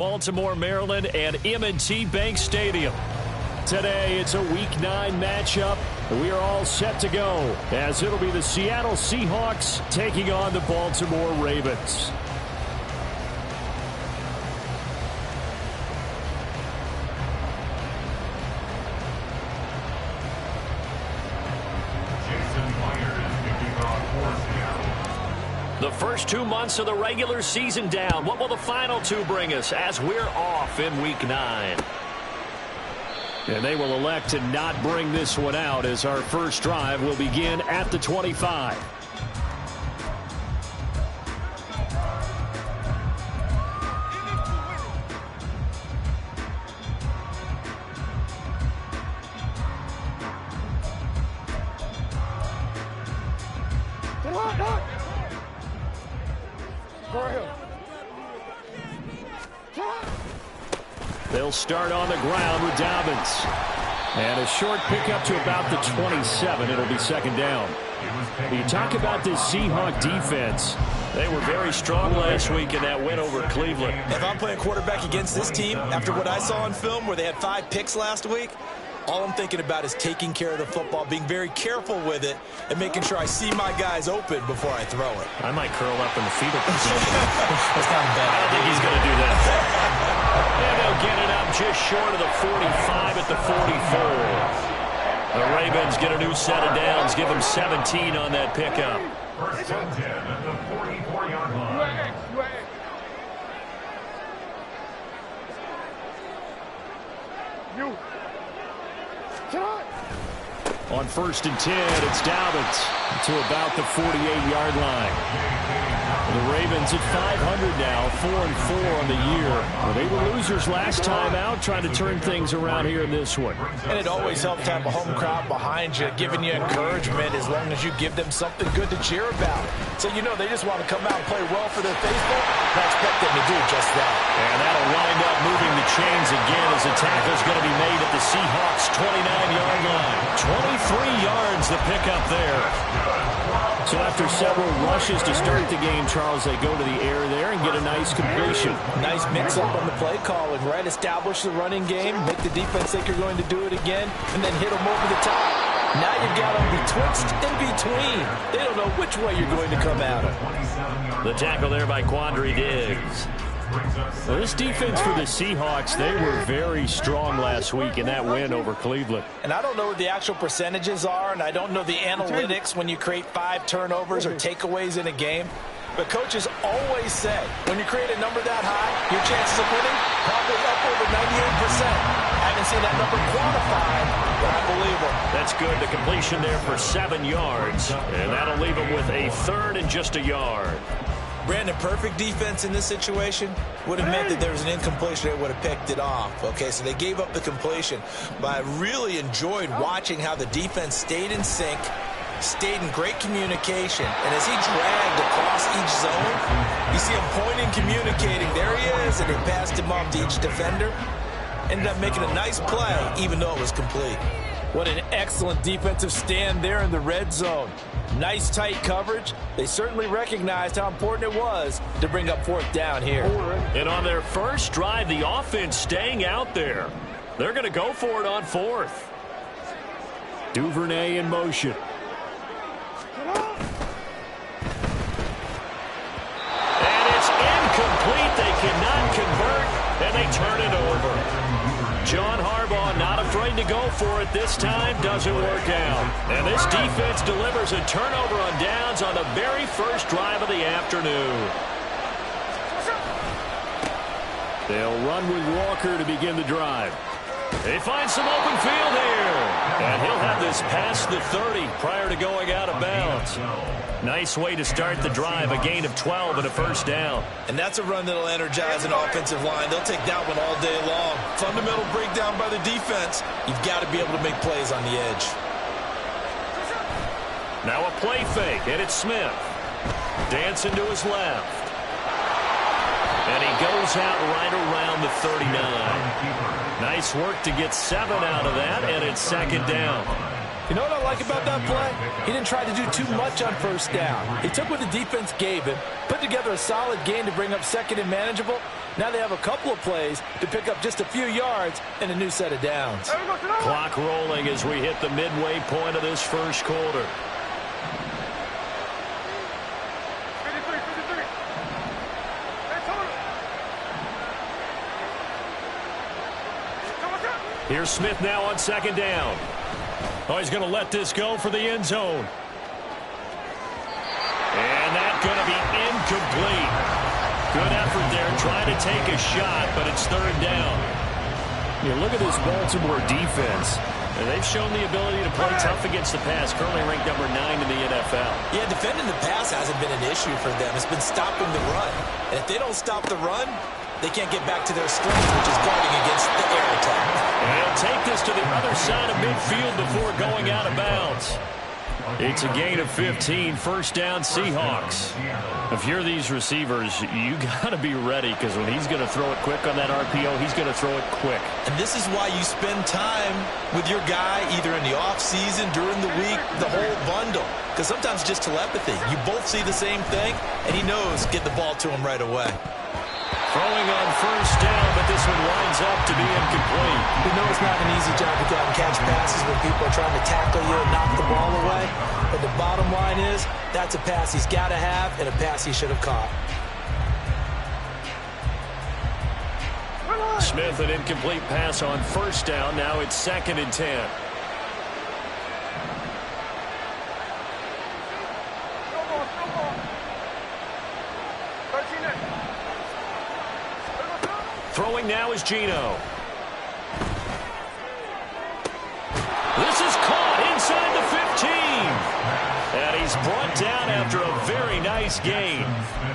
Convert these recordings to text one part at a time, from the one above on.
Baltimore, Maryland, and M&T Bank Stadium. Today, it's a Week 9 matchup. We are all set to go, as it'll be the Seattle Seahawks taking on the Baltimore Ravens. The first 2 months of the regular season down. What will the final 2 bring us as we're off in Week 9? And they will elect to not bring this one out, as our first drive will begin at the 25. They'll start on the ground with Dobbins. And a short pickup to about the 27. It'll be second down. You talk about this Seahawk defense. They were very strong last week in that win over Cleveland. If I'm playing quarterback against this team, after what I saw on film where they had 5 picks last week, all I'm thinking about is taking care of the football, being very careful with it, and making sure I see my guys open before I throw it. I might curl up in the fetal position. That's not bad. I don't think he's going to do that. And they'll get it up just short of the 45 at the 44. The Ravens get a new set of downs, give them 17 on that pickup. First and 10 at the 44-yard line. On first and 10, it's Dobbins to about the 48-yard line. The Ravens at 500 now, 4-4 on the year. Well, they were losers last time out, trying to turn things around here in this one. And it always helps to have a home crowd behind you, giving you encouragement as long as you give them something good to cheer about. So, you know, they just want to come out and play well for their faithful. I expect them to do just that. And that'll wind up moving the chains again as the tackle's going to be made at the Seahawks' 29-yard line. 23 yards the pickup there. So after several rushes to start the game, Charles, they go to the air there and get a nice completion. Nice mix-up on the play calling, right? Establish the running game, make the defense think you're going to do it again, and then hit them over the top. Now you've got them betwixt and between. They don't know which way you're going to come at them. The tackle there by Quandre Diggs. Well, this defense for the Seahawks, they were very strong last week in that win over Cleveland. And I don't know what the actual percentages are, and I don't know the analytics when you create 5 turnovers or takeaways in a game. But coaches always say, when you create a number that high, your chances of winning probably up over 98%. I haven't seen that number quantified, but I believe them. That's good. The completion there for 7 yards, and that'll leave them with a third and just a yard. Brandon, perfect defense in this situation would have meant that there was an incompletion. They would have picked it off. Okay, so they gave up the completion. But I really enjoyed watching how the defense stayed in sync, stayed in great communication. And as he dragged across each zone, you see him pointing, communicating. There he is, and they passed him off to each defender. Ended up making a nice play, even though it was complete. What an excellent defensive stand there in the red zone. Nice tight coverage. They certainly recognized how important it was to bring up 4th down here. And on their first drive, the offense staying out there. They're going to go for it on 4th. Duvernay in motion. And it's incomplete. They cannot convert, and they turn it over. John Harbaugh not afraid to go for it this time. Doesn't work out. And this defense delivers a turnover on downs on the very first drive of the afternoon. They'll run with Walker to begin the drive. They find some open field here. And he'll have this past the 30 prior to going out of bounds. Nice way to start the drive, a gain of 12 and a first down. And that's a run that'll energize an offensive line. They'll take that one all day long. Fundamental breakdown by the defense. You've got to be able to make plays on the edge. Now a play fake, and it's Smith. Dancing to his left. And he goes out right around the 39. Nice work to get 7 out of that, and it's second down. You know what I like about that play? He didn't try to do too much on first down. He took what the defense gave him, put together a solid game to bring up second and manageable. Now they have a couple of plays to pick up just a few yards and a new set of downs. Clock rolling as we hit the midway point of this first quarter. Here's Smith now on second down. Oh, he's going to let this go for the end zone. And that's going to be incomplete. Good effort there trying to take a shot, but it's third down. You look at this Baltimore defense. And they've shown the ability to play tough against the pass, currently ranked number 9 in the NFL. Yeah, defending the pass hasn't been an issue for them. It's been stopping the run. And if they don't stop the run, they can't get back to their strength, which is guarding against the air attack. And he'll take this to the other side of midfield before going out of bounds. It's a gain of 15, first down Seahawks. If you're these receivers, you got to be ready, because when he's going to throw it quick on that RPO, he's going to throw it quick. And this is why you spend time with your guy either in the offseason, during the week, the whole bundle. Because sometimes just telepathy. You both see the same thing, and he knows get the ball to him right away. Throwing on first down, but this one winds up to be incomplete. You know it's not an easy job to go out and catch passes when people are trying to tackle you and knock the ball away. But the bottom line is, that's a pass he's got to have and a pass he should have caught. Smith, an incomplete pass on first down. Now it's 2nd and 10. Throwing now is Geno. This is caught inside the 15. And he's brought down after a very nice gain.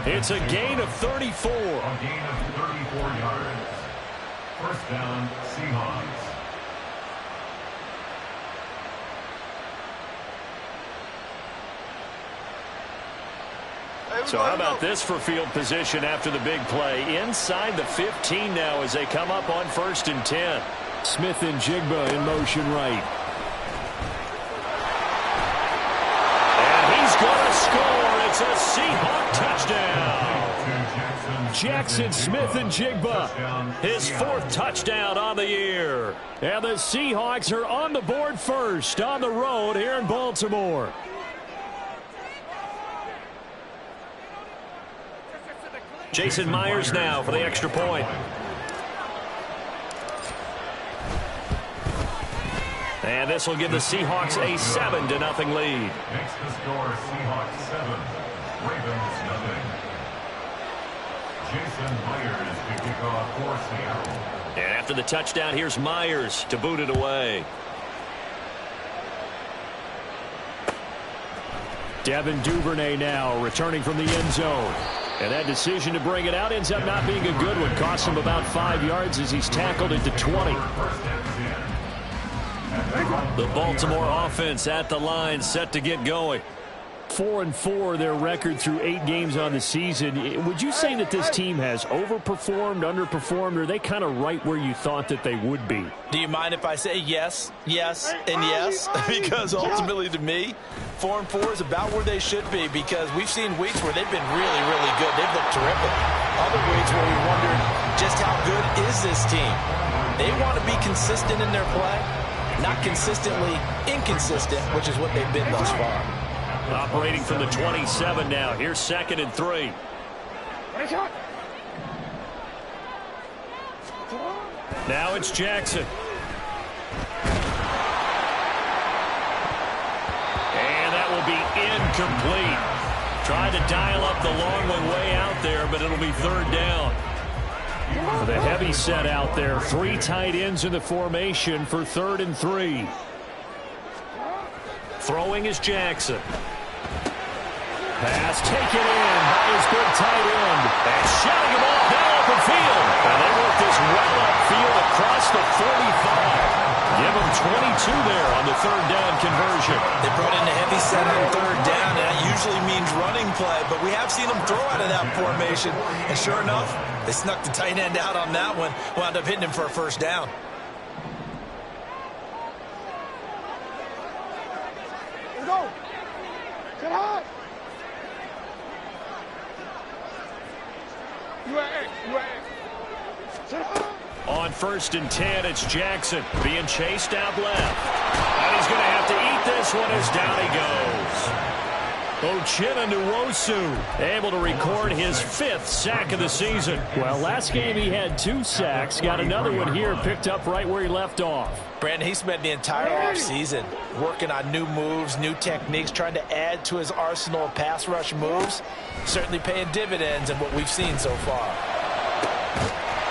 It's a gain of 34. A gain of 34 yards. First down, Seahawks. So how about this for field position after the big play? Inside the 15 now as they come up on 1st and 10. Smith and Jigba in motion right. And he's going to score. It's a Seahawk touchdown. Jackson Smith and Jigba, his 4th touchdown on the year. And the Seahawks are on the board first on the road here in Baltimore. Jason Myers now for the extra point. And this will give the Seahawks a 7-0 lead. Makes the score Seahawks 7, Ravens 0. Jason Myers to kick off for Seattle. And after the touchdown, here's Myers to boot it away. Devin Duvernay now returning from the end zone. And that decision to bring it out ends up not being a good one. Cost him about 5 yards as he's tackled it to 20. The Baltimore offense at the line, set to get going. 4-4 their record through 8 games on the season. Would you say that this team has overperformed, underperformed, or are they kind of right where you thought that they would be? Do you mind if I say yes, yes, and yes? Because ultimately to me, 4-4 is about where they should be, because we've seen weeks where they've been really, really good. They've looked terrific. Other weeks where we wondered just how good is this team. They want to be consistent in their play, not consistently inconsistent, which is what they've been thus far. Operating from the 27 now. Here's 2nd and 3. Now it's Jackson. And that will be incomplete. Trying to dial up the long one way out there, but it'll be 3rd down. For the heavy set out there, 3 tight ends in the formation for 3rd and 3. Throwing is Jackson. Pass taken in by his big tight end. And shouting him off now open field. And they work this well upfield across the 45. Give him 22 there on the 3rd down conversion. They brought in a heavy set on 3rd down, and that usually means running play. But we have seen them throw out of that formation. And sure enough, they snuck the tight end out on that one. Wound up hitting him for a 1st down. go. Sit hard. You at X. You at X. Sit hard. On 1st and 10, it's Jackson being chased out left. And he's going to have to eat this one as down he goes. Uchenna Nwosu able to record his 5th sack of the season. Well, last game he had 2 sacks. Got another one here, picked up right where he left off. Brandon, he spent the entire offseason working on new moves, new techniques, trying to add to his arsenal of pass rush moves. Certainly paying dividends in what we've seen so far.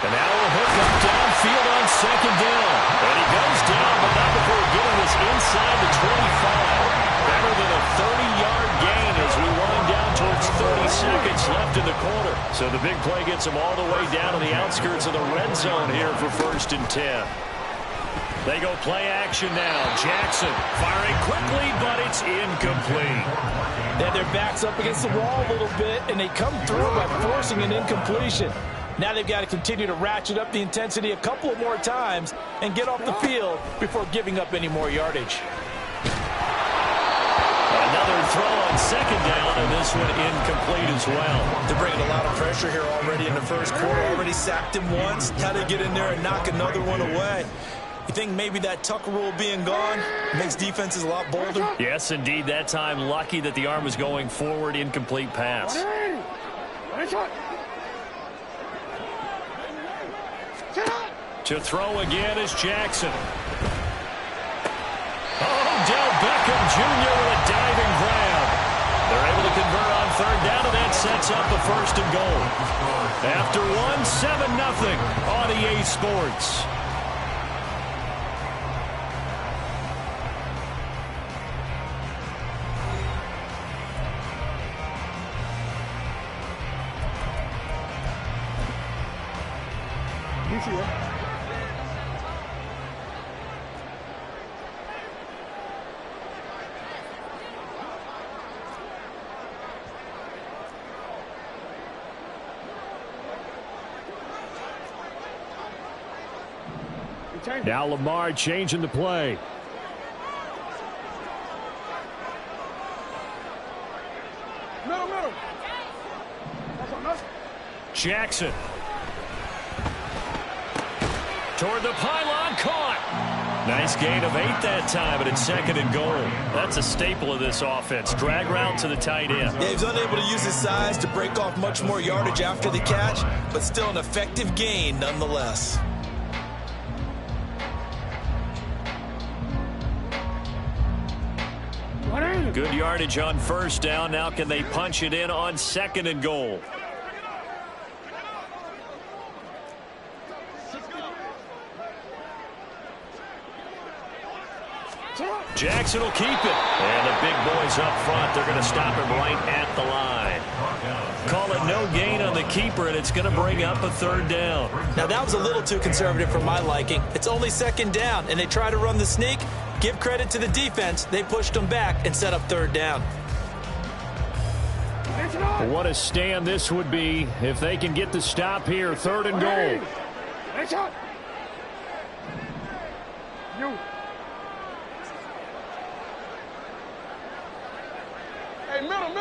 And now a hook up downfield on 2nd down. And he goes down, but not before getting this inside the 25. Better than a 30-yard gain as we wind down towards 30 seconds left in the quarter. So the big play gets him all the way down to the outskirts of the red zone here for 1st and 10. They go play action now. Jackson firing quickly, but it's incomplete. Then their backs up against the wall a little bit, and they come through by forcing an incompletion. Now they've got to continue to ratchet up the intensity a couple of more times and get off the field before giving up any more yardage. Another throw on 2nd down, and this one incomplete as well. They're bringing a lot of pressure here already in the first quarter. Already sacked him once. How to get in there and knock another one away. You think maybe that Tucker rule being gone makes defenses a lot bolder? Yes, indeed. That time, lucky that the arm was going forward. Incomplete pass. To throw again is Jackson. Odell Beckham Jr. with a diving grab. They're able to convert on 3rd down, and that sets up the 1st and goal. After 7-0 on EA Sports. Now Lamar changing the play. Middle. Jackson. Toward the pylon, caught. Nice gain of 8 that time, but it's 2nd and goal. That's a staple of this offense. Drag route to the tight end. Yeah, he's unable to use his size to break off much more yardage after the catch, but still an effective gain nonetheless. Good yardage on 1st down. Now can they punch it in on 2nd and goal? Jackson will keep it. And the big boys up front, they're going to stop him right at the line. Call it no gain on the keeper, and it's going to bring up a 3rd down. Now, that was a little too conservative for my liking. It's only 2nd down, and they try to run the sneak. Give credit to the defense. They pushed them back and set up 3rd down. What a stand this would be if they can get the stop here. 3rd and goal. Hey, middle.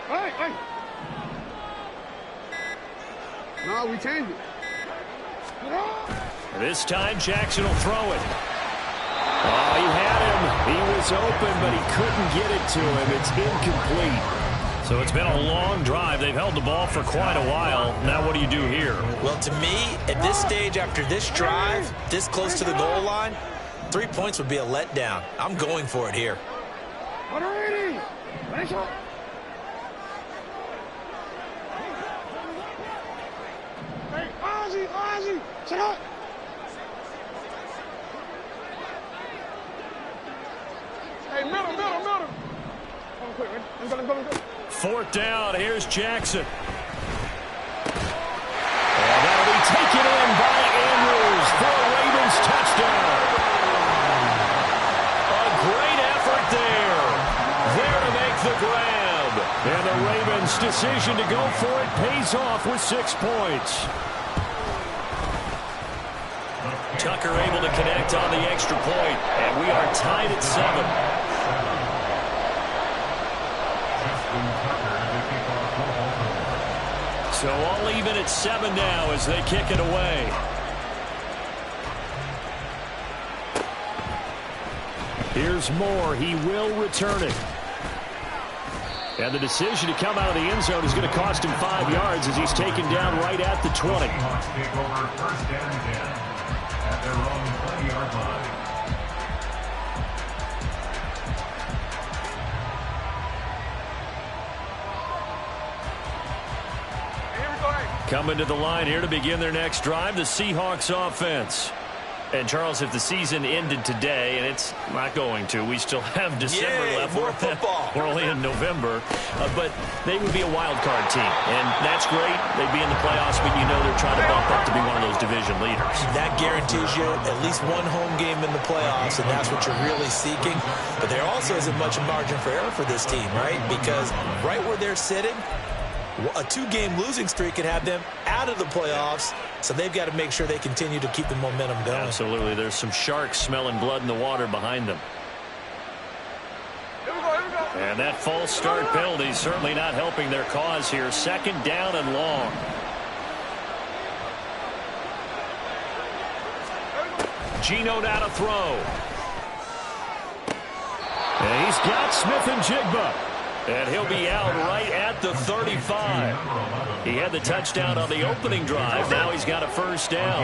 Hey. No, we changed it. This time, Jackson will throw it. Oh, he had him. He was open, but he couldn't get it to him. It's incomplete. So it's been a long drive. They've held the ball for quite a while. Now what do you do here? Well, to me, at this stage, after this drive, this close to the goal line, 3 points would be a letdown. I'm going for it here. Hey, Ozzy, sit up. Hey, middle. Let's go. 4th down. Here's Jackson. And that'll be taken in by Andrews for a Ravens touchdown. A great effort there. There to make the grab. And the Ravens' decision to go for it pays off with 6 points. Tucker able to connect on the extra point, and we are tied at 7. So all even at 7 now as they kick it away. Here's Moore. He will return it. And the decision to come out of the end zone is going to cost him 5 yards as he's taken down right at the 20. Seahawks take over first down and 10 at their own 20-yard line. Coming to the line here to begin their next drive, the Seahawks offense. And, Charles, if the season ended today, and it's not going to, we still have December left. More football. We're only in November. But they would be a wild card team. And that's great. They'd be in the playoffs, but you know they're trying to bump up to be one of those division leaders. That guarantees you at least one home game in the playoffs, and that's what you're really seeking. But there also isn't much margin for error for this team, right? Because right where they're sitting, a 2-game losing streak could have them out of the playoffs, so they've got to make sure they continue to keep the momentum going. Absolutely. There's some sharks smelling blood in the water behind them. And that false start penalty certainly not helping their cause here. 2nd down and long. Geno now to throw. And he's got Smith and Jigba. And he'll be out right at the 35. He had the touchdown on the opening drive. Now he's got a first down.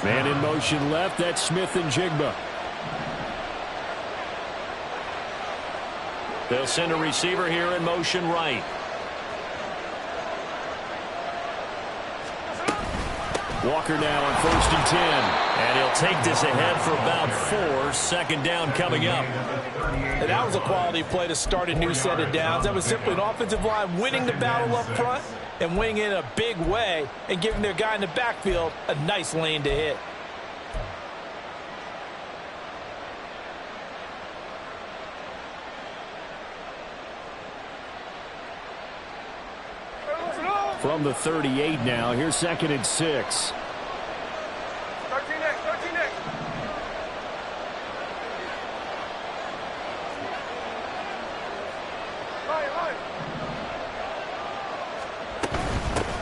Man in motion left. That's Smith and Jigba. They'll send a receiver here in motion right. Walker now on 1st and 10. And he'll take this ahead for about 4. 2nd down coming up. And that was a quality play to start a new set of downs. That was simply an offensive line winning the battle up front and winning it in a big way and giving their guy in the backfield a nice lane to hit. From the 38 now. Here's 2nd and 6. 13 next, 13 next.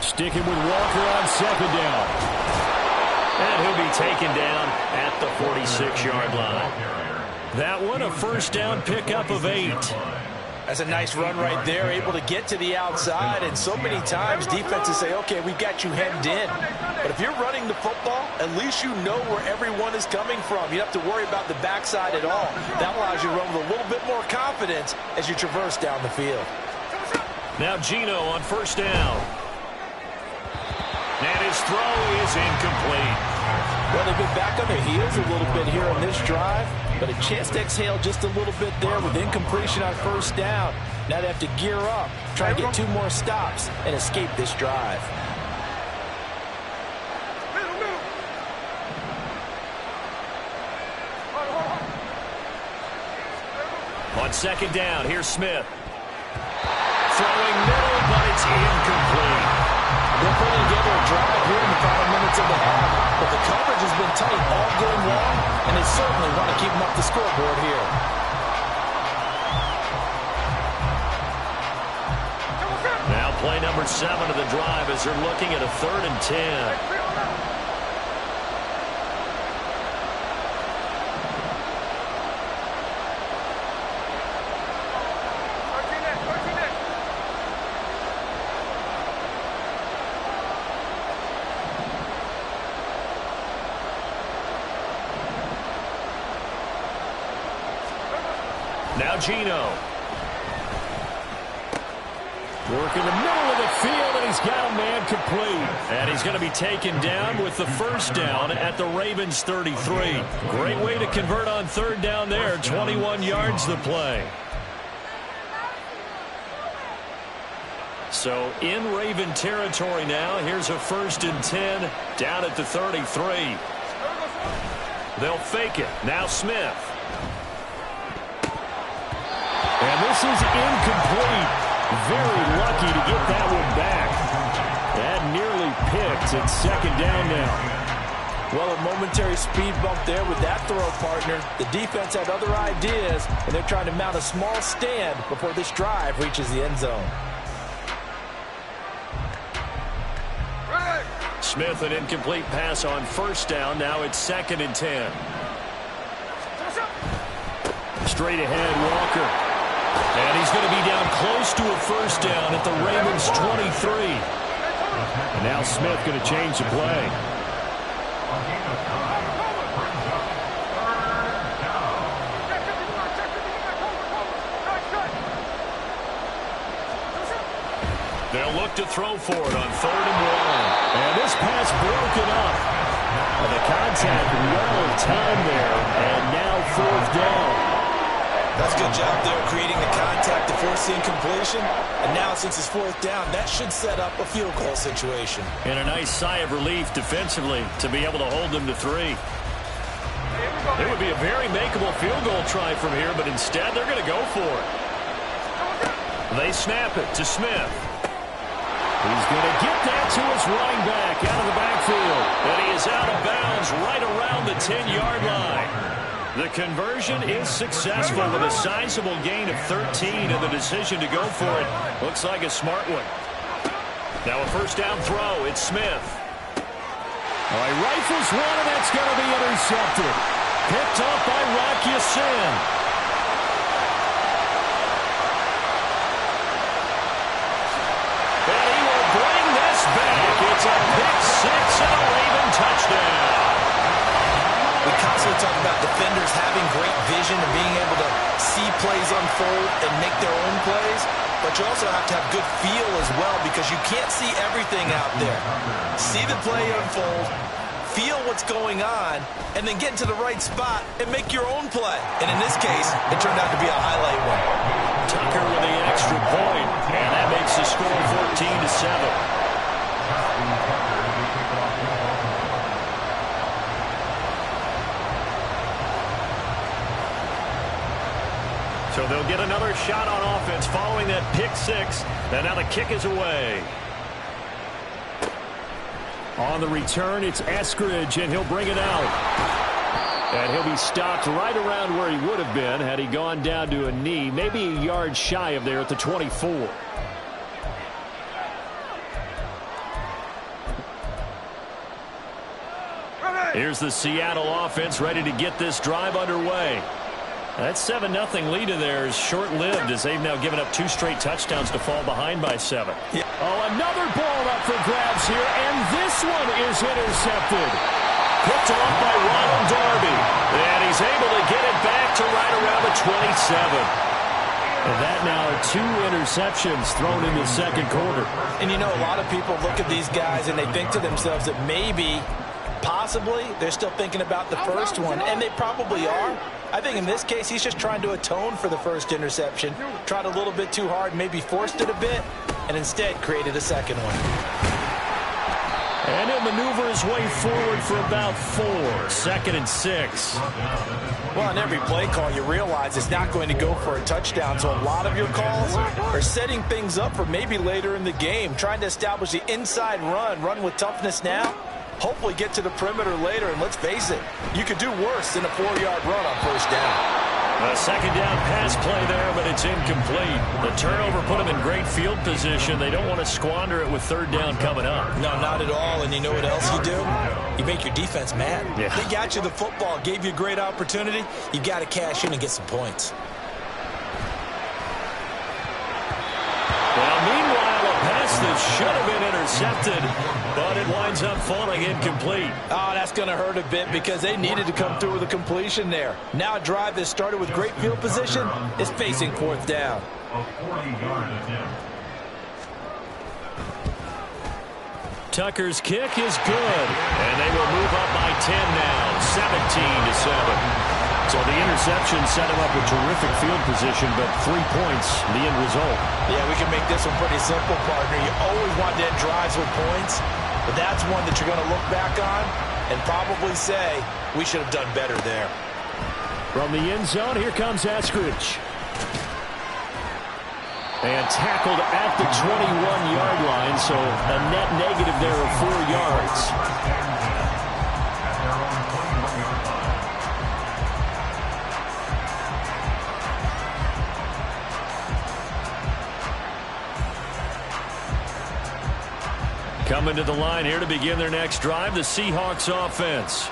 Sticking with Walker on 2nd down. And he'll be taken down at the 46-yard line. That one a first down pickup of 8. That's a nice run right there, able to get to the outside. And so many times defenses say, okay, we've got you hemmed in. But if you're running the football, at least you know where everyone is coming from. You don't have to worry about the backside at all. That allows you to run with a little bit more confidence as you traverse down the field. Now Geno on first down. And his throw is incomplete. Well, they've been back on their heels a little bit here on this drive, but a chance to exhale just a little bit there with incompletion on first down. Now they have to gear up, try to get 2 more stops, and escape this drive. On 2nd down, here's Smith. Throwing middle, but it's incomplete. They're putting together a drive here in the final minutes of the half, but the coverage has been tight all game long, and they certainly want to keep them up the scoreboard here. Now play number 7 of the drive as they're looking at a 3rd and 10. Now Geno. Working the middle of the field, and he's got a man complete. And he's going to be taken down with the first down at the Ravens 33. Great way to convert on 3rd down there. 21 yards the play. So in Raven territory now. Here's a 1st and 10 down at the 33. They'll fake it. Now Smith. And this is incomplete. Very lucky to get that one back. That nearly picked. It's second down now. Well, a momentary speed bump there with that throw, partner. The defense had other ideas, and they're trying to mount a small stand before this drive reaches the end zone. Smith, an incomplete pass on first down. Now it's 2nd and 10. Straight ahead, Walker. And he's going to be down close to a first down at the Ravens' 23. And now Smith going to change the play. They'll look to throw for it on 3rd and 1. And this pass broken up. And the contact well timed there. And now 4th down. That's a good job there, creating the contact to force the incompletion. And now, since it's 4th down, that should set up a field goal situation. And a nice sigh of relief defensively to be able to hold them to 3. It would be a very makeable field goal try from here, but instead they're going to go for it. They snap it to Smith. He's going to get that to his running back out of the backfield. And he is out of bounds right around the 10-yard line. The conversion is successful with a sizable gain of 13, and the decision to go for it looks like a smart one. Now a first down throw. It's Smith. All right, rifles one, and that's going to be intercepted. Picked up by Rocky Sin. And he will bring this back. It's a pick 6 and a Raven touchdown. We constantly talk about defenders having great vision and being able to see plays unfold and make their own plays, but you also have to have good feel as well because you can't see everything out there. See the play unfold, feel what's going on, and then get into the right spot and make your own play. And in this case, it turned out to be a highlight one. Tucker with the extra point, and that makes the score 14-7. So they'll get another shot on offense following that pick 6. And now the kick is away. On the return, it's Eskridge, and he'll bring it out. And he'll be stopped right around where he would have been had he gone down to a knee, maybe a yard shy of there at the 24. Here's the Seattle offense ready to get this drive underway. That 7-0 lead of theirs short-lived as they've now given up 2 straight touchdowns to fall behind by 7. Yeah. Oh, another ball up for grabs here, and this one is intercepted. Picked off by Ronald Darby. And he's able to get it back to right around the 27. And that now 2 interceptions thrown in the second quarter. And you know, a lot of people look at these guys and they think to themselves that maybe, possibly, they're still thinking about the first one, and they probably are. I think in this case, he's just trying to atone for the first interception. Tried a little bit too hard, maybe forced it a bit, and instead created a second one. And he'll maneuver his way forward for about 4. 2nd and 6. Well, on every play call, you realize it's not going to go for a touchdown, so a lot of your calls are setting things up for maybe later in the game, trying to establish the inside run with toughness now. Hopefully get to the perimeter later, and let's face it, you could do worse than a 4-yard run on first down. A second down pass play there, but it's incomplete. The turnover put them in great field position. They don't want to squander it with 3rd down coming up. No, not at all, and you know what else you do? You make your defense mad. Yeah. They got you the football, gave you a great opportunity. You got to cash in and get some points. Well, meanwhile, a pass that should have been intercepted, but it winds up falling incomplete. Oh, that's going to hurt a bit because they needed to come through with a completion there. Now a drive that started with great field position is facing 4th down. A 40-yard attempt. Tucker's kick is good, and they will move up by 10 now, 17-7. So the interception set him up with terrific field position, but 3 points, the end result. Yeah, we can make this one pretty simple, partner. You always want to end drives with points, but that's one that you're going to look back on and probably say, we should have done better there. From the end zone, here comes Eskridge. And tackled at the 21-yard line, so a net negative there of 4 yards. Coming to the line here to begin their next drive, the Seahawks offense.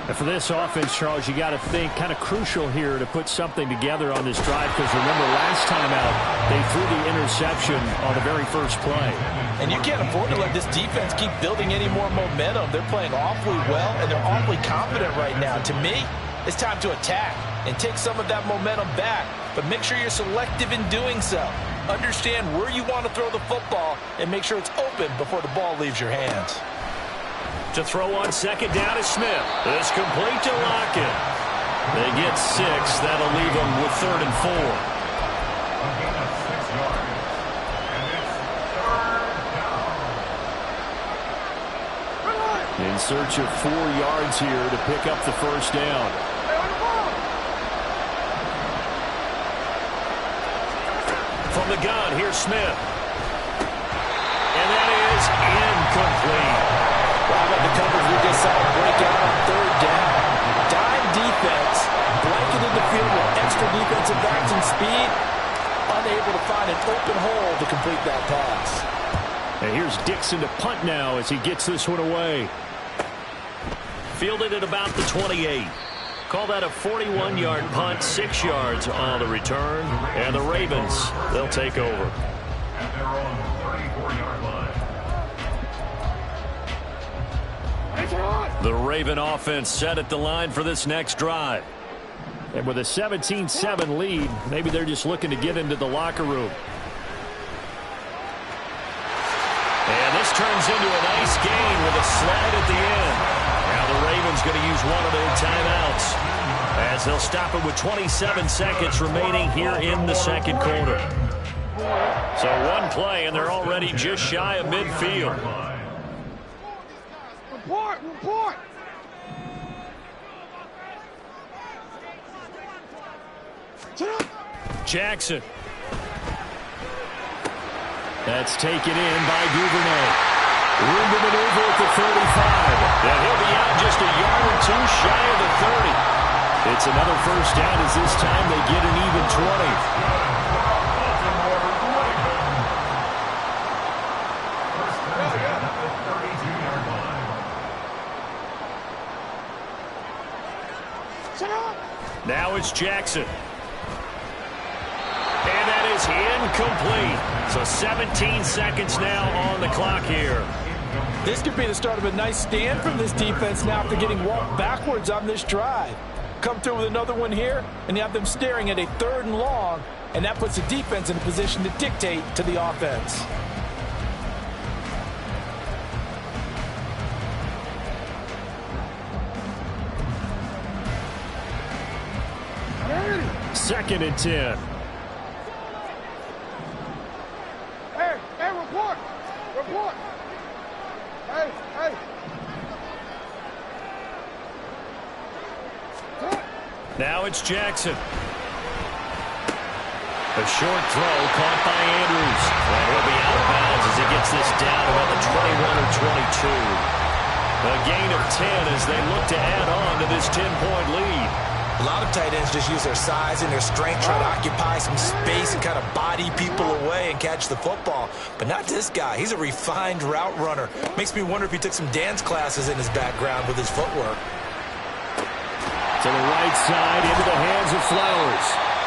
And for this offense, Charles, you got to think kind of crucial here to put something together on this drive, because remember last time out they threw the interception on the very first play. And you can't afford to let this defense keep building any more momentum. They're playing awfully well, and they're awfully confident right now. To me, it's time to attack and take some of that momentum back, but make sure you're selective in doing so. Understand where you want to throw the football and make sure it's open before the ball leaves your hands. To throw on second down is Smith. It's complete to Lockett. They get 6. That'll leave them with 3rd and 4. In search of 4 yards here to pick up the first down. From the gun, here's Smith. And that is incomplete. Wow, the coverage we just saw break out on 3rd down. Dime defense, blanketed the field with extra defensive backs and speed, unable to find an open hole to complete that pass. And here's Dixon to punt now as he gets this one away. Fielded at about the 28. Call that a 41-yard punt, 6 yards on the return. And the Ravens, they'll take over. At their own 34-yard line. The Raven offense set at the line for this next drive. And with a 17-7 lead, maybe they're just looking to get into the locker room. And this turns into a nice gain with a slide at the end. Now the Ravens going to use one of their timeouts as they'll stop it with 27 seconds remaining here in the second quarter. So one play, and they're already just shy of midfield. Report! Jackson. That's taken in by Duvernay. Room to maneuver at the 35. And he'll be out just a yard or 2 shy of the 30. It's another first down as this time they get an even 20. Now it's Jackson. And that is incomplete. So 17 seconds now on the clock here. This could be the start of a nice stand from this defense now after getting walked backwards on this drive. Come through with another one here, and you have them staring at a 3rd and long, and that puts the defense in a position to dictate to the offense. Second and 10. Hey, report! Hey! Now it's Jackson. A short throw caught by Andrews. And he'll be out of bounds as he gets this down about the 21 or 22. A gain of 10 as they look to add on to this 10-point lead. A lot of tight ends just use their size and their strength, try to occupy some space and kind of body people away and catch the football. But not this guy. He's a refined route runner. Makes me wonder if he took some dance classes in his background with his footwork. To the right side, into the hands of Flowers.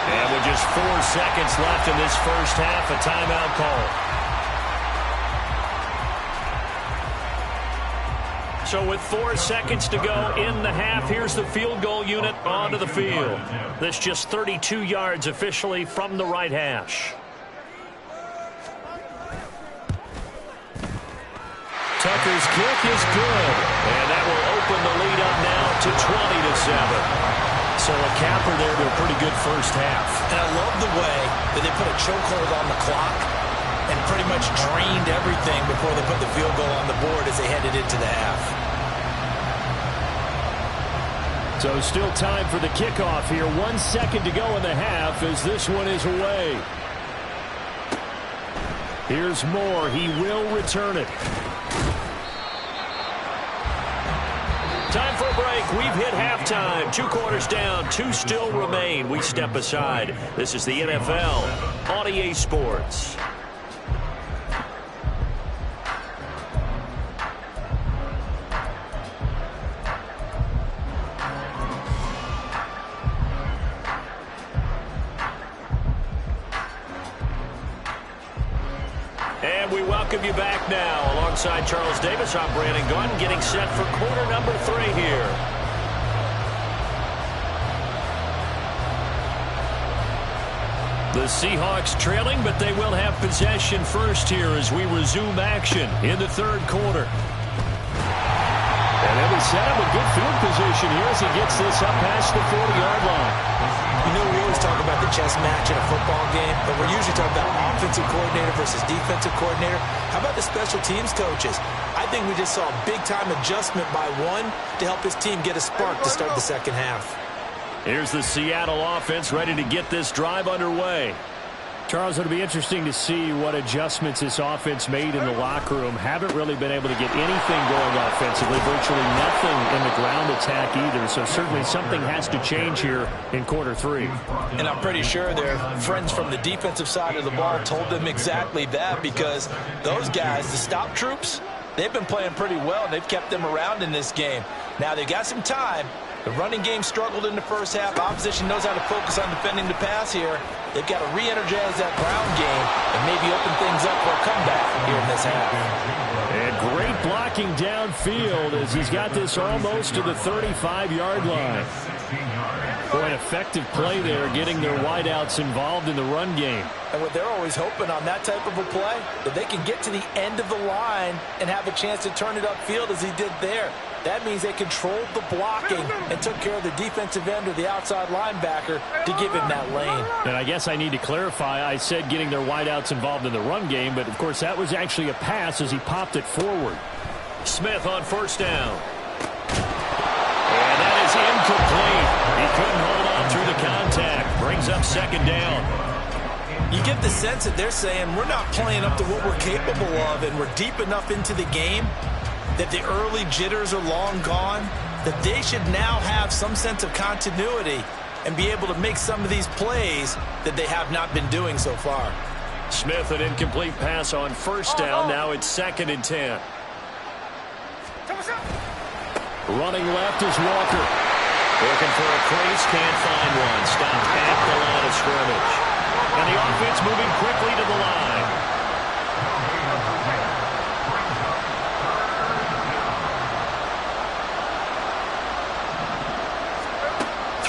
And with just 4 seconds left in this first half, a timeout call. So with 4 seconds to go in the half, here's the field goal unit onto the field. This just 32 yards officially from the right hash. Tucker's kick is good. And that will open the lead up now to 20-7. So a capper there to a pretty good first half. And I love the way that they put a chokehold on the clock and pretty much drained everything before they put the field goal on the board as they headed into the half. So still time for the kickoff here. 1 second to go in the half as this one is away. Here's Moore. He will return it. Time for a break. We've hit halftime. 2 quarters down. 2 still remain. We step aside. This is the NFL on EA Sports. And we welcome you back now. Alongside Charles Davis, I'm Brandon Gunn, getting set for quarter number 3 here. The Seahawks trailing, but they will have possession first here as we resume action in the 3rd quarter. And they'll be set up with good field position here as he gets this up past the 40-yard line. You know, we always talk about the chess match in a football game, but we're usually talking about offensive coordinator versus defensive coordinator. How about the special teams coaches? I think we just saw a big-time adjustment by one to help his team get a spark to start the second half. Here's the Seattle offense ready to get this drive underway. Charles, it'll be interesting to see what adjustments this offense made in the locker room. Haven't really been able to get anything going offensively, virtually nothing in the ground attack either. So certainly something has to change here in quarter 3. And I'm pretty sure their friends from the defensive side of the ball told them exactly that, because those guys, the stop troops, they've been playing pretty well, and they've kept them around in this game. Now they've got some time. The running game struggled in the first half. Opposition knows how to focus on defending the pass here. They've got to re-energize that ground game and maybe open things up for a comeback here in this half. And great blocking downfield as he's got this almost to the 35-yard line. Boy, an effective play there, getting their wideouts involved in the run game. And what they're always hoping on that type of a play, that they can get to the end of the line and have a chance to turn it upfield as he did there. That means they controlled the blocking and took care of the defensive end or the outside linebacker to give him that lane. And I guess I need to clarify, I said getting their wideouts involved in the run game, but of course that was actually a pass as he popped it forward. Smith on 1st down. And that is incomplete. He couldn't hold on through the contact. Brings up 2nd down. You get the sense that they're saying we're not playing up to what we're capable of, and we're deep enough into the game that the early jitters are long gone, that they should now have some sense of continuity and be able to make some of these plays that they have not been doing so far. Smith, an incomplete pass on 1st down. Now it's 2nd and 10. Running left is Walker. Looking for a crease, can't find one. Stopped at the line of scrimmage. And the offense moving quickly to the line.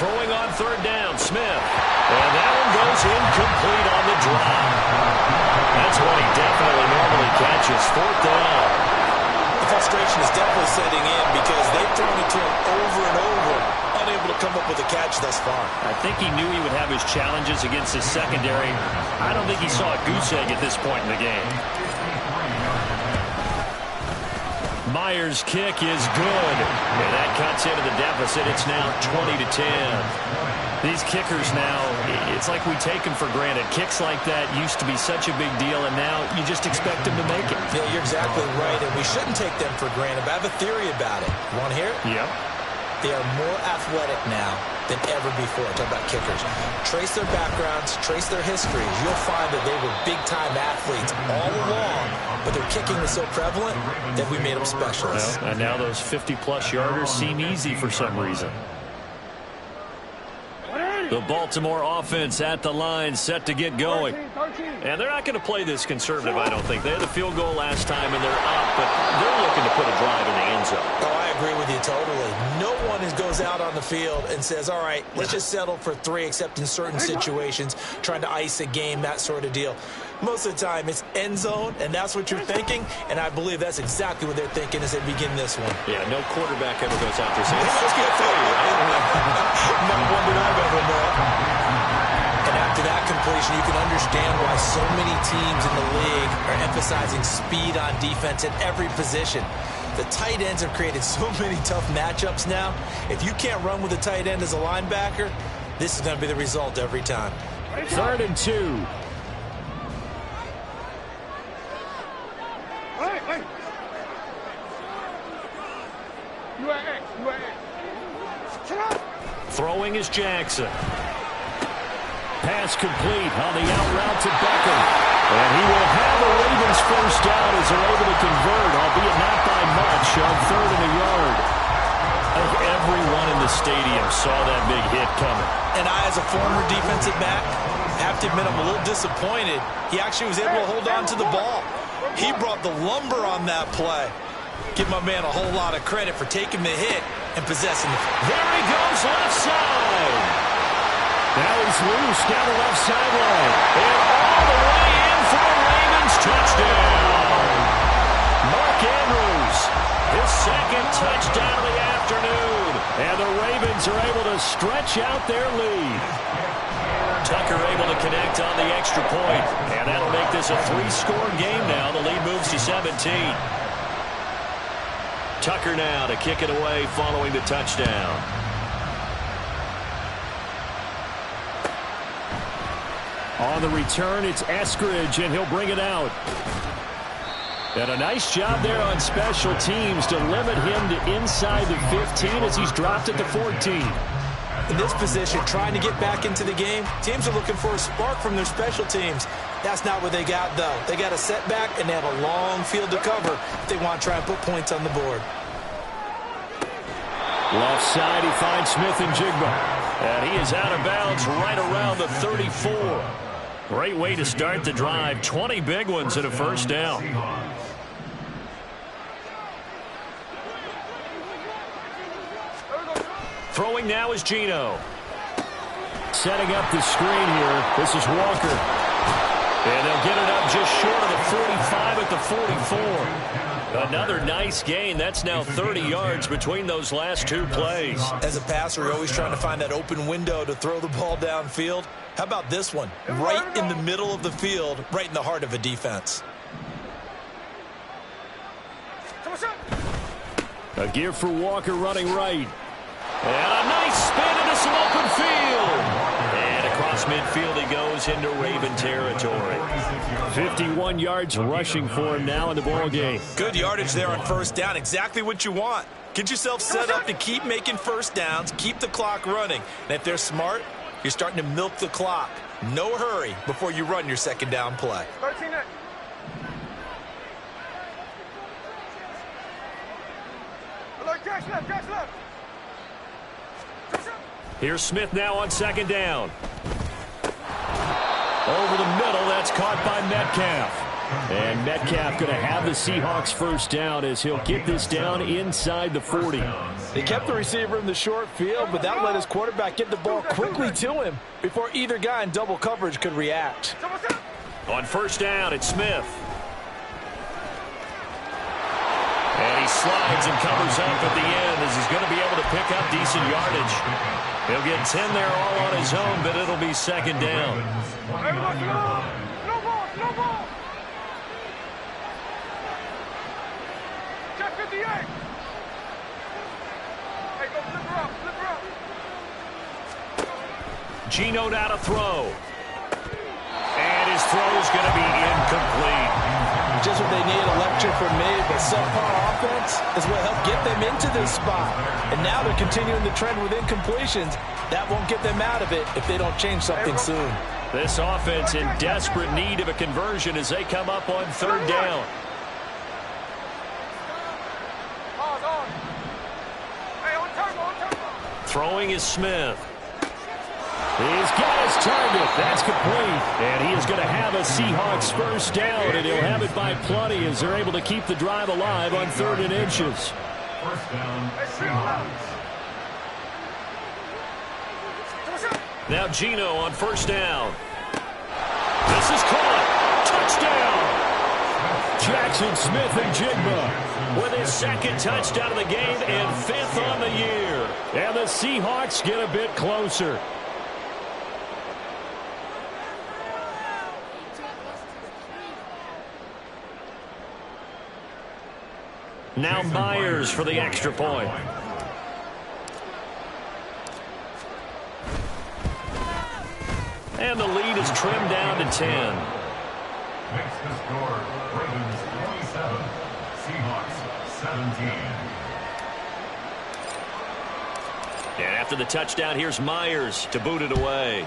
Throwing on 3rd down, Smith. And that one goes incomplete on the drop. That's what he definitely normally catches. 4th down. The frustration is definitely setting in because they've thrown it to him over and over, unable to come up with a catch thus far. I think he knew he would have his challenges against his secondary. I don't think he saw a goose egg at this point in the game. Myers' kick is good. And that cuts into the deficit. It's now 20-10. These kickers now, it's like we take them for granted. Kicks like that used to be such a big deal, and now you just expect them to make it. Yeah, you're exactly right, and we shouldn't take them for granted. But I have a theory about it. You want to hear it? Yep. They are more athletic now than ever before. Talk about kickers. Trace their backgrounds, trace their histories. You'll find that they were big-time athletes all along, but their kicking was so prevalent that we made them specialists. Well, and now those 50-plus yarders seem easy for some reason. The Baltimore offense at the line, set to get going. And they're not going to play this conservative, I don't think. They had the field goal last time, and they're up, but they're looking to put a drive in the end zone. Oh, I agree with you totally. No one goes out on the field and says, all right, let's just settle for 3, except in certain situations, trying to ice a game, that sort of deal. Most of the time, it's end zone, and that's what you're thinking, and I believe that's exactly what they're thinking as they begin this one. Yeah, no quarterback ever goes out there saying, let's get 3, right? Not one that I've ever met. And after that completion, you can understand why so many teams in the league are emphasizing speed on defense at every position. The tight ends have created so many tough matchups now. If you can't run with a tight end as a linebacker, this is going to be the result every time. 3rd and 2. You at X. You at X. Shut up. Throwing is Jackson. Pass complete on the out route to Beckham. And he will have the Ravens first down as they're able to convert, albeit not by much, on 3rd and a yard. I think everyone in the stadium saw that big hit coming. And I, as a former defensive back, have to admit I'm a little disappointed. He actually was able to hold on to the ball. He brought the lumber on that play. Give my man a whole lot of credit for taking the hit and possessing it. There he goes left side. Now he's loose down the left sideline. And all the way in for the Ravens touchdown. Mark Andrews, his second touchdown of the afternoon. And the Ravens are able to stretch out their lead. Tucker able to connect on the extra point. And that'll make this a 3-score game now. The lead moves to 17. Tucker now to kick it away following the touchdown. On the return, it's Eskridge, and he'll bring it out. And a nice job there on special teams to limit him to inside the 15 as he's dropped at the 14. In this position, trying to get back into the game, teams are looking for a spark from their special teams. That's not what they got, though. They got a setback, and they have a long field to cover if they want to try and put points on the board. Left side, he finds Smith and Jigba. And he is out of bounds right around the 34. Great way to start the drive. 20 big ones and a first down. Throwing now is Geno. Setting up the screen here. This is Walker. And they'll get it up just short of the 45 at the 44. Another nice gain. That's now 30 yards between those last two plays. As a passer, you're always trying to find that open window to throw the ball downfield. How about this one? Right in the middle of the field, right in the heart of a defense. A gear for Walker running right. And a nice spin into some open field. And across midfield he goes into Raven territory. 51 yards rushing for him now in the ball game. Good yardage there on first down. Exactly what you want. Get yourself set up to keep making first downs, keep the clock running. And if they're smart, you're starting to milk the clock. No hurry before you run your second down play. 13 it. Catch left, catch left. Here's Smith now on second down. Over the middle, that's caught by Metcalf. And Metcalf going to have the Seahawks first down as he'll get this down inside the 40. They kept the receiver in the short field, but that let his quarterback get the ball quickly to him before either guy in double coverage could react. On first down, it's Smith. And he slides and covers up at the end as he's going to be able to pick up decent yardage. He'll get 10 there all on his own, but it'll be second down. No ball. Check 58. Hey, go flip her up. Geno now to throw. And his throw is going to be incomplete. Just what they need, a lecture from me, but subpar offense is what helped get them into this spot. And now they're continuing the trend with incompletions. That won't get them out of it if they don't change something soon. This offense in desperate need of a conversion as they come up on third down. Throwing is Smith. He's got his target. That's complete. And he is going to have a Seahawks first down, and he'll have it by plenty as they're able to keep the drive alive on 3rd and inches. First down, Seahawks. Now Geno on first down. This is caught. Touchdown. Jackson Smith and Jigba with his second touchdown of the game and 5th on the year. And the Seahawks get a bit closer. Now Myers for the extra point. And the lead is trimmed down to 10. Makes the score Ravens 27, Seahawks 17. And after the touchdown, here's Myers to boot it away.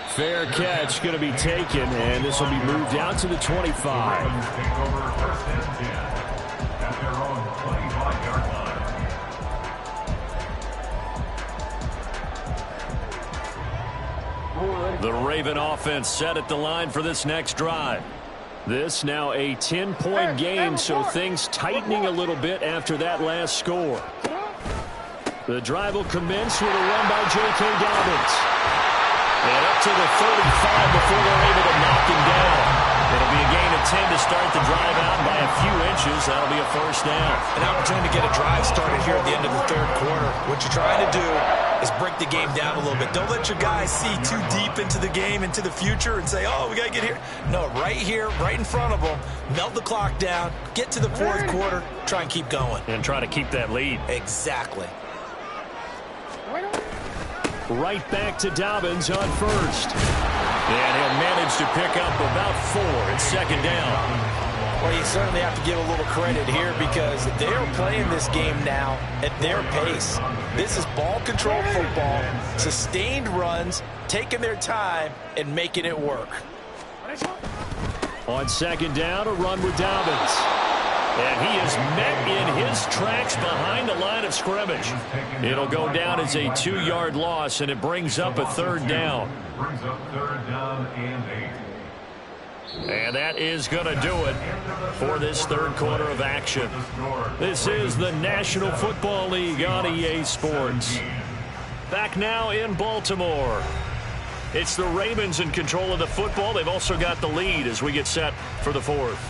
Fair catch going to be taken, and this will be moved out to the 25. Take over first and 10 at their own 25-yard line. The Raven offense set at the line for this next drive. This now a 10-point game, so things tightening a little bit after that last score. The drive will commence with a run by J.K. Dobbins. And up to the 35 before they're able to knock him down. It'll be a gain of 10 to start the drive out by a few inches. That'll be a first down. An opportunity to get a drive started here at the end of the third quarter. What you're trying to do is break the game down a little bit. Don't let your guys see too deep into the game, into the future, and say, oh, we got to get here. No, right here, right in front of them, melt the clock down, get to the fourth quarter, try and keep going. And try to keep that lead. Exactly. Right back to Dobbins on first. And he'll manage to pick up about 4. It's second down. Well, you certainly have to give a little credit here because they're playing this game now at their pace. This is ball control football, sustained runs, taking their time and making it work. On second down, a run with Dobbins. And he is met in his tracks behind the line of scrimmage. It'll go down as a 2-yard loss, and it brings up a third down. Brings up third down and 8. And that is going to do it for this third quarter of action. This is the National Football League on EA Sports. Back now in Baltimore. It's the Ravens in control of the football. They've also got the lead as we get set for the fourth.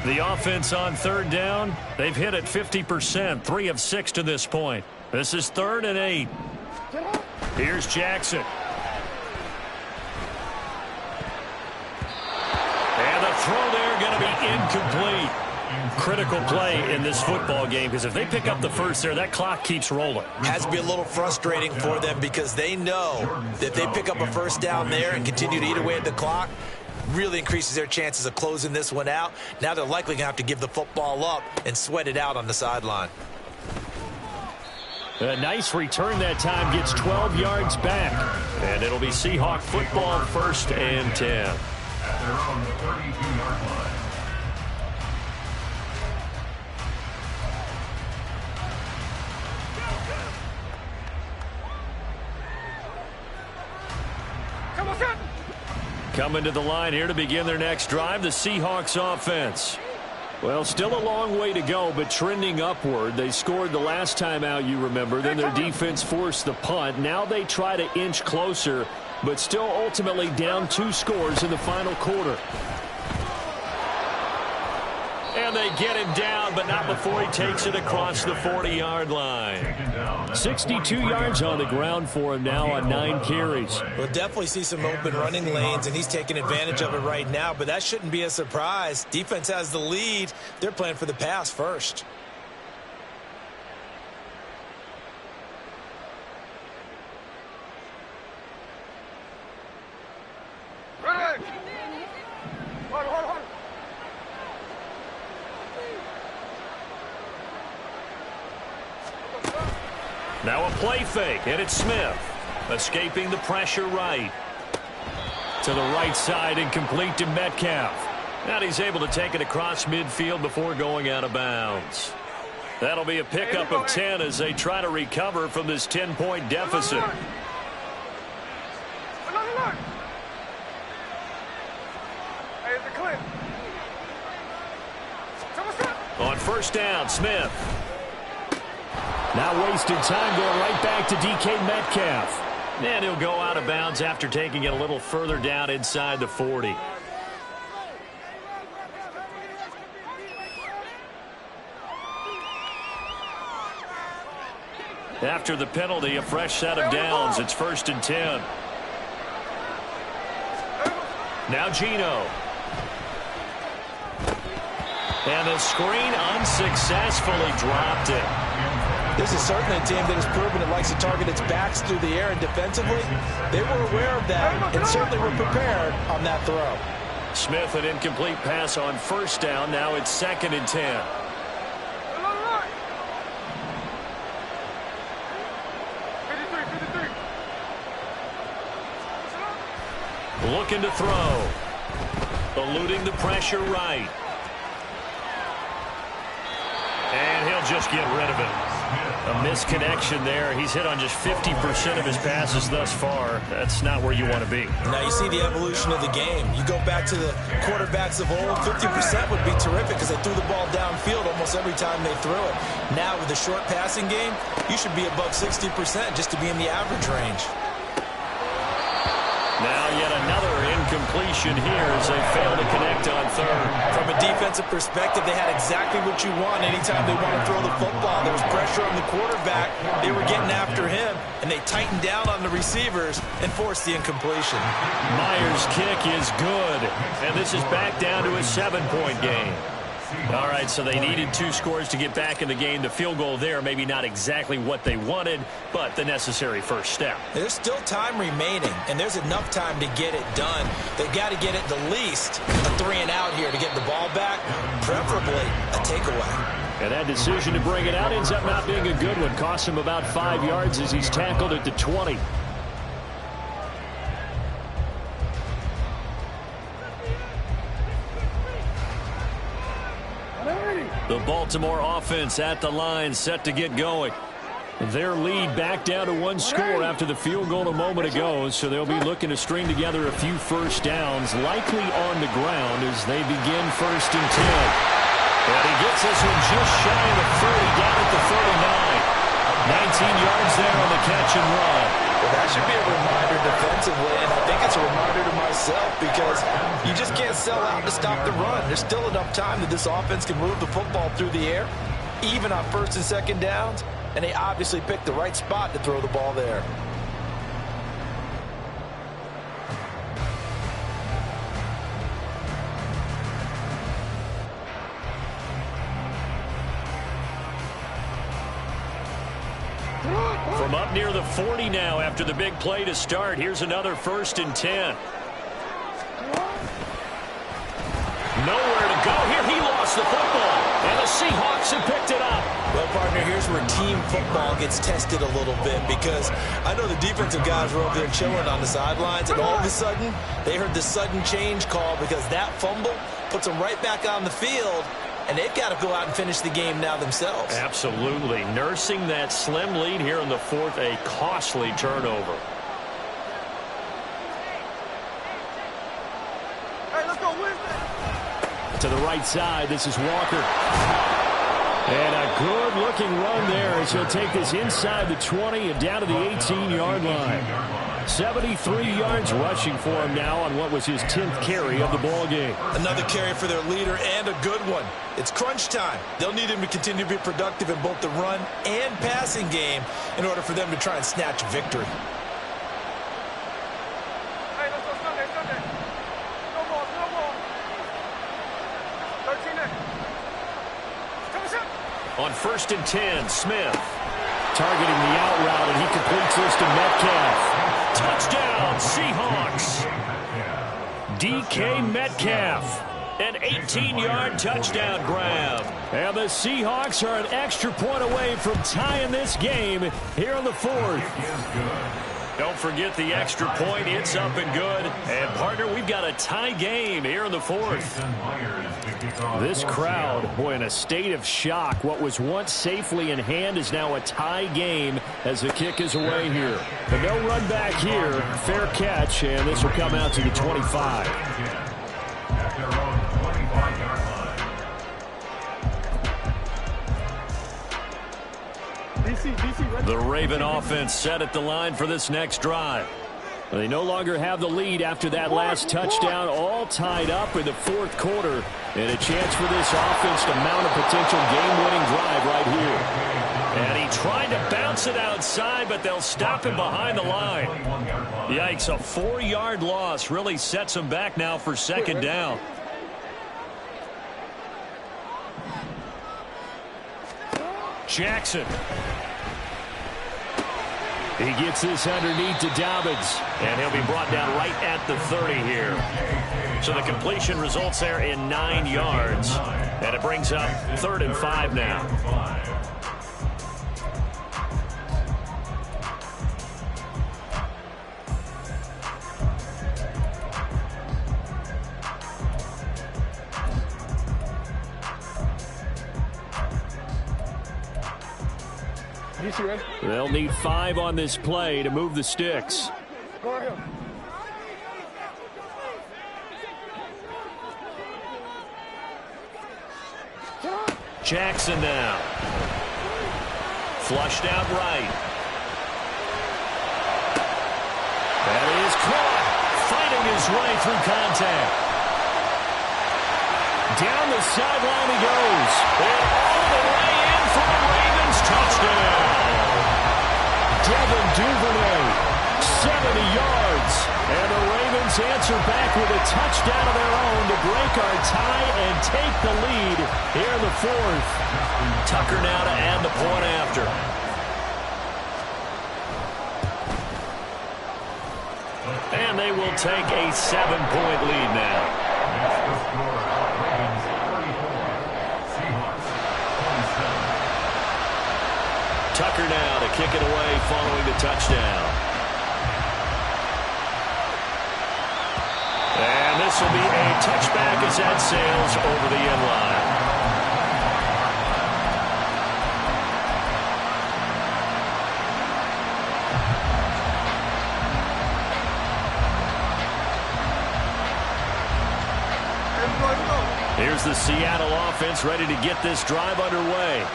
The offense on third down, they've hit it 50%, 3 of 6 to this point. This is 3rd and 8. Here's Jackson. And the throw there going to be incomplete. Critical play in this football game because if they pick up the first there, that clock keeps rolling. Has to be a little frustrating for them because they know that they pick up a first down there and continue to eat away at the clock, really increases their chances of closing this one out. Now they're likely going to have to give the football up and sweat it out on the sideline. A nice return that time, gets 12 yards back. And it'll be Seahawk football, 1st and 10. At their own 32-yard line. Coming to the line here to begin their next drive, the Seahawks offense. Well, still a long way to go, but trending upward. They scored the last time out, you remember. Then their defense forced the punt. Now they try to inch closer, but still ultimately down 2 scores in the final quarter. And they get him down, but not before he takes it across the 40-yard line. 62 yards on the ground for him now on 9 carries. We'll definitely see some open running lanes, and he's taking advantage of it right now, but that shouldn't be a surprise. Defense has the lead. They're playing for the pass first. Now a play fake, and it's Smith. Escaping the pressure right. To the right side and complete to Metcalf. Now he's able to take it across midfield before going out of bounds. That'll be a pickup of 10 as they try to recover from this 10-point deficit. On first down, Smith. Now wasted time going right back to DK Metcalf. And he'll go out of bounds after taking it a little further down inside the 40. After the penalty, a fresh set of downs. It's 1st and 10. Now Geno. And the screen unsuccessfully dropped it. This is certainly a team that has proven it likes to target its backs through the air and defensively. They were aware of that and certainly were prepared on that throw. Smith, an incomplete pass on first down. Now it's 2nd and 10. Looking to throw. Eluding the pressure right. And he'll just get rid of it. A misconnection there. He's hit on just 50% of his passes thus far. That's not where you want to be. Now you see the evolution of the game. You go back to the quarterbacks of old, 50% would be terrific because they threw the ball downfield almost every time they threw it. Now with the short passing game, you should be above 60% just to be in the average range. Now yet another incompletion here as they fail to connect on third. From a defensive perspective, they had exactly what you want anytime they want to throw the football. There was pressure on the quarterback. They were getting after him, and they tightened down on the receivers and forced the incompletion. Myers' kick is good, and this is back down to a 7-point game. All right, so they needed 2 scores to get back in the game. The field goal there, maybe not exactly what they wanted, but the necessary first step. There's still time remaining, and there's enough time to get it done. They've got to get it the least a 3-and-out here to get the ball back, preferably a takeaway. And that decision to bring it out ends up not being a good one. Cost him about 5 yards as he's tackled at the 20. The Baltimore offense at the line, set to get going. Their lead back down to 1 score after the field goal a moment ago, so they'll be looking to string together a few first downs, likely on the ground as they begin 1st and 10. And he gets this one just shy of the 30, down at the 39. 19 yards there on the catch and run. Well, that should be a reminder defensively, and I think it's a reminder to myself because you just can't sell out to stop the run. There's still enough time that this offense can move the football through the air, even on 1st and 2nd downs, and they obviously picked the right spot to throw the ball there. From up near the 40 now after the big play to start. Here's another 1st and 10. Nowhere to go here. He lost the football, and the Seahawks have picked it up. Well, partner, here's where team football gets tested a little bit because I know the defensive guys were over there chilling on the sidelines, and all of a sudden, they heard the sudden change call because that fumble puts them right back on the field, and they've got to go out and finish the game now themselves. Absolutely. Nursing that slim lead here in the 4th, a costly turnover. Hey, let's go, Winston. To the right side, this is Walker. And a good-looking run there as he'll take this inside the 20 and down to the 18-yard line. 73 yards rushing for him now on what was his 10th carry of the ball game. Another carry for their leader and a good one. It's crunch time. They'll need him to continue to be productive in both the run and passing game in order for them to try and snatch a victory. Hey, let's go Sunday, Sunday. No ball, no ball. 13 there. On 1st and 10, Smith targeting the out route, and he completes this to Metcalf. Touchdown, Seahawks. DK Metcalf. An 18-yard touchdown grab. And the Seahawks are an extra point away from tying this game here in the 4th. Don't forget the extra point. It's up and good. And, partner, we've got a tie game here in the 4th. This crowd, boy, in a state of shock. What was once safely in hand is now a tie game as the kick is away here. But no run back here. Fair catch, and this will come out to the 25. The Raven offense set at the line for this next drive. They no longer have the lead after that last touchdown, all tied up in the 4th quarter. And a chance for this offense to mount a potential game-winning drive right here. And he tried to bounce it outside, but they'll stop him behind the line. Yikes, a 4-yard loss really sets him back now for 2nd down. Jackson. He gets this underneath to Dobbins. And he'll be brought down right at the 30 here. So the completion results there in 9 yards. And it brings up 3rd and 5 now. They'll need 5 on this play to move the sticks. Jackson now. Flushed out right. That is caught. Fighting his way through contact. Down the sideline he goes. And all the way in for the Ravens touchdown. Devin Duvernay, 70 yards. And the Ravens answer back with a touchdown of their own to break our tie and take the lead here in the 4th. Tucker now to add the point after. And they will take a 7-point lead now. Tucker now to kick it away following the touchdown. And this will be a touchback as that sails over the end line. Here's the Seattle offense ready to get this drive underway.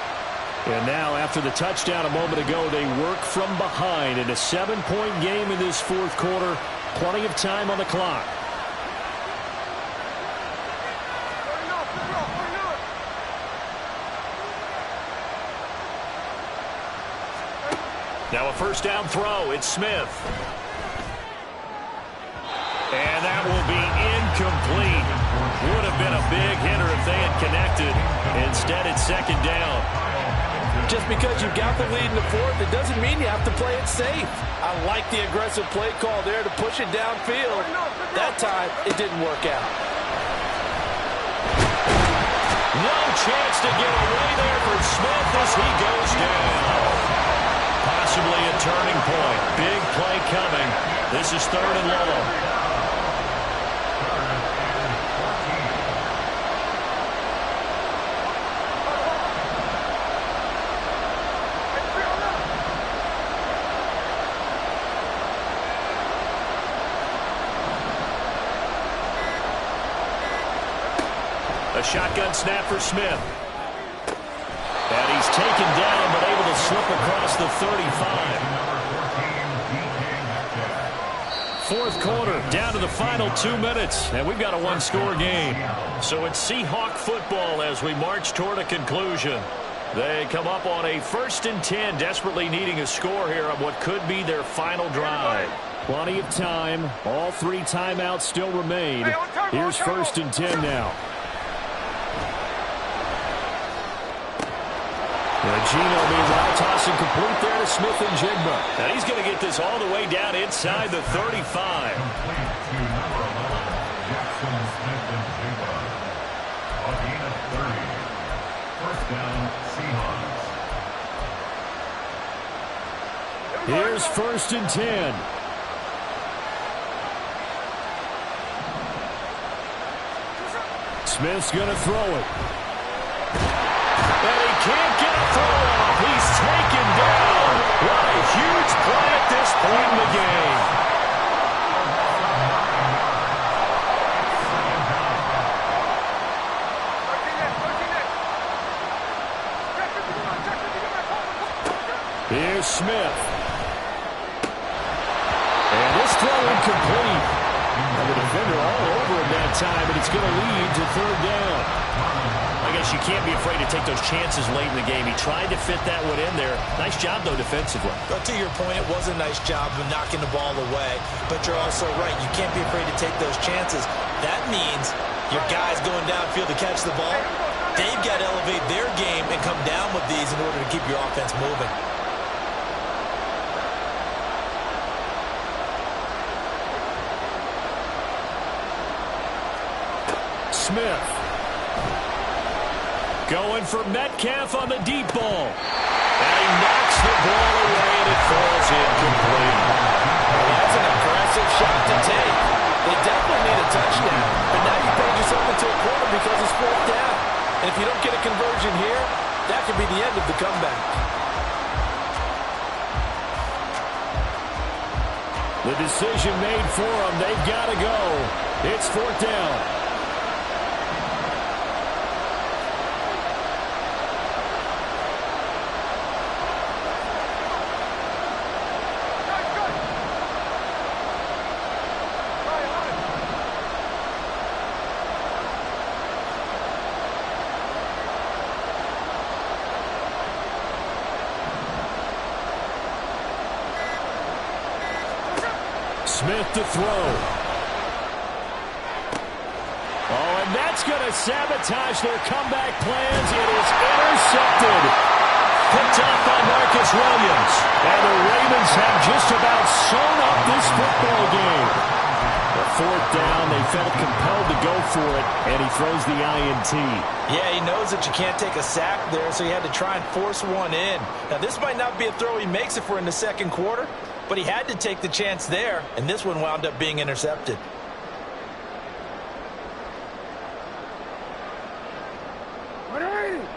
And now, after the touchdown a moment ago, they work from behind in a 7-point game in this 4th quarter. Plenty of time on the clock. Now a 1st down throw. It's Smith. And that will be incomplete. Would have been a big hitter if they had connected. Instead, it's 2nd down. Just because you've got the lead in the 4th, it doesn't mean you have to play it safe. I like the aggressive play call there to push it downfield. That time, it didn't work out. No chance to get away there for Smith as he goes down. Possibly a turning point. Big play coming. This is 3rd and long. A shotgun snap for Smith. And he's taken down, but able to slip across the 35. 4th quarter, down to the final 2 minutes, and we've got a 1-score game. So it's Seahawk football as we march toward a conclusion. They come up on a 1st and 10, desperately needing a score here on what could be their final drive. Plenty of time. All 3 timeouts still remain. Here's 1st and 10 now. And Gino, meanwhile, tossing complete there to Smith and Jigba. And he's going to get this all the way down inside the 35. Here's 1st and 10. Smith's going to throw it. And he can't get a throw off. He's taken down. What a huge play at this point in the game. Here's Smith. And this throw incomplete. And the defender all over him that time, but it's going to lead to 3rd down. I guess you can't be afraid to take those chances late in the game. He tried to fit that one in there. Nice job, though, defensively. But to your point, it was a nice job of knocking the ball away. But you're also right. You can't be afraid to take those chances. That means your guys going downfield to catch the ball, they've got to elevate their game and come down with these in order to keep your offense moving. Smith. Going for Metcalf on the deep ball. And he knocks the ball away, and it falls incomplete. Well, that's an aggressive shot to take. They definitely need a touchdown. But now you paid yourself into a corner because it's 4th down. And if you don't get a conversion here, that could be the end of the comeback. The decision made for them. They've got to go. It's 4th down. Smith to throw. Oh, and that's going to sabotage their comeback plans. It is intercepted. Picked up by Marcus Williams. And the Ravens have just about sewn up this football game. The 4th down, they felt compelled to go for it, and he throws the INT. Yeah, he knows that you can't take a sack there, so he had to try and force one in. Now, this might not be a throw he makes if we're in the 2nd quarter, but he had to take the chance there, and this one wound up being intercepted.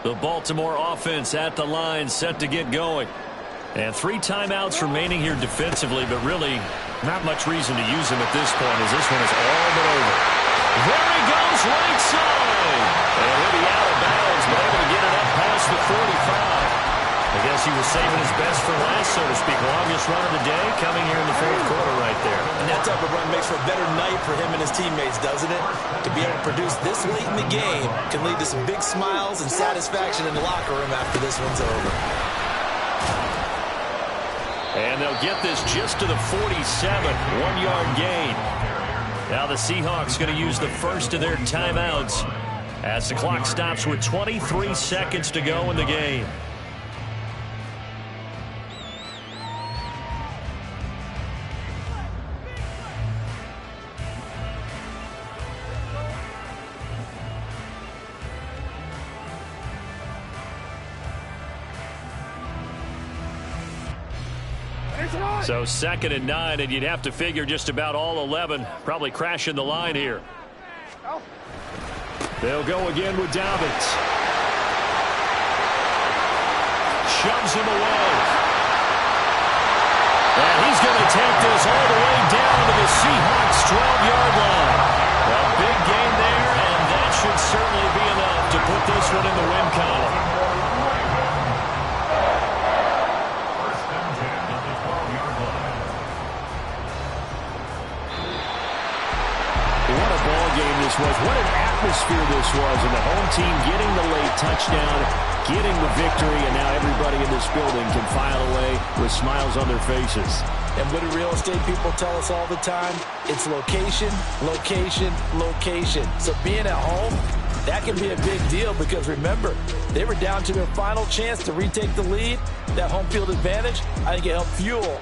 The Baltimore offense at the line, set to get going. And 3 timeouts remaining here defensively, but really not much reason to use them at this point, as this one is all but over. There he goes, right side. And he'll be out of bounds, but able to get it up past the 45. I guess he was saving his best for last, so to speak. Longest run of the day coming here in the 4th quarter right there. And that type of run makes for a better night for him and his teammates, doesn't it? To be able to produce this late in the game can lead to some big smiles and satisfaction in the locker room after this one's over. And they'll get this just to the 47, 1-yard gain. Now the Seahawks going to use the first of their timeouts as the clock stops with 23 seconds to go in the game. So 2nd and 9, and you'd have to figure just about all 11 probably crashing the line here. They'll go again with Dobbins. Shoves him away. And he's going to take this all the way down to the Seahawks' 12-yard line. A big gain there, and that should certainly be enough to put this one in the win column. This was. What an atmosphere this was, and the home team getting the late touchdown, getting the victory, and now everybody in this building can file away with smiles on their faces. And what do real estate people tell us all the time? It's location, location, location. So being at home, that can be a big deal because, remember, they were down to their final chance to retake the lead. That home field advantage, I think it helped fuel